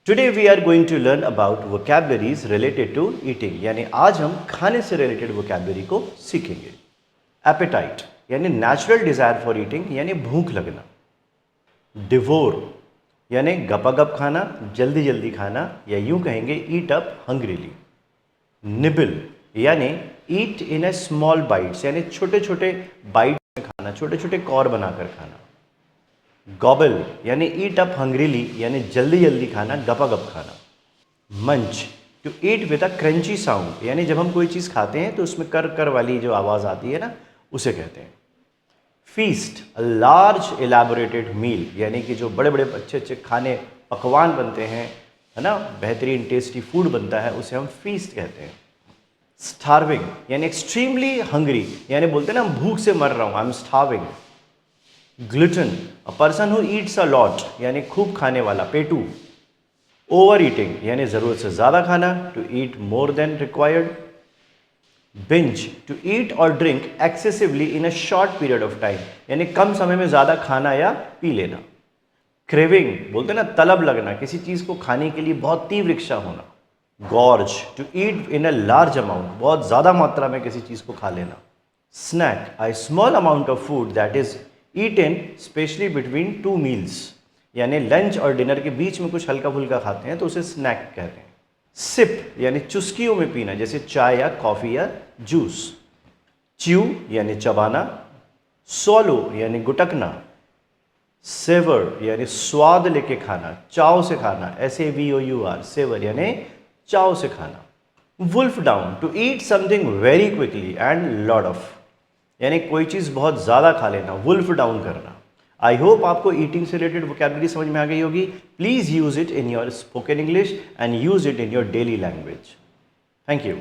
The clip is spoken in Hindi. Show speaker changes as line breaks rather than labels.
Today we are going to learn about vocabularies related to eating, यानी आज हम खाने से रिलेटेड वोकैबलरी को सीखेंगे। एपेटाइट यानी नेचुरल डिज़ायर फॉर ईटिंग, यानी भूख लगना। डिवोर यानी गपागप खाना, जल्दी जल्दी खाना, या यूं कहेंगे ईट अप हंग्रीली। निबल यानी ईट इन ए स्मॉल बाइट्स, यानी छोटे छोटे बाइट में खाना, छोटे छोटे कौर बनाकर खाना। गॉबल यानी ईट अप हंग्रीली, यानी जल्दी जल्दी खाना, गपागप खाना। Munch to eat with a crunchy sound, यानी जब हम कोई चीज़ खाते हैं तो उसमें कर कर वाली जो आवाज़ आती है ना, उसे कहते हैं। फीस्ट अ लार्ज एलैबोरेटेड मील, यानी कि जो बड़े बड़े अच्छे अच्छे खाने पकवान बनते हैं, है ना, बेहतरीन टेस्टी फूड बनता है, उसे हम फीस्ट कहते हैं। स्टार्विंग यानी एक्सट्रीमली हंग्री, यानी बोलते हैं ना भूख से मर रहा हूँ, I am starving. Gluten a person who Yeats a lot, यानी खूब खाने वाला, पेटू। ओवर ईटिंग यानी ज़रूरत से ज़्यादा खाना, to eat more than required. Binge to eat और drink excessively in a short period of time, यानी कम समय में ज़्यादा खाना या पी लेना। क्रेविंग बोलते हैं ना तलब लगना, किसी चीज़ को खाने के लिए बहुत तीव्र इच्छा होना। Gorge to eat in a large amount, बहुत ज़्यादा मात्रा में किसी चीज़ को खा लेना। Snack a small amount of food that is eaten especially between two meals, यानी लंच और डिनर के बीच में कुछ हल्का फुल्का खाते हैं तो उसे स्नैक कहते हैं। सिप यानी चुस्कियों में पीना, जैसे चाय या कॉफ़ी या जूस। च्यू यानी चबाना। स्वॉलो यानी गुटकना। सेवर यानी स्वाद लेके खाना, चाव से खाना, SAVOUR, सेवर यानी चाव से खाना। Wolf down to eat something very quickly and lot of, यानी कोई चीज़ बहुत ज़्यादा खा लेना, वुल्फ डाउन करना। आई होप आपको ईटिंग से रिलेटेड वोकैबुलरी समझ में आ गई होगी। Please use it in your spoken English and use it in your daily language. Thank you.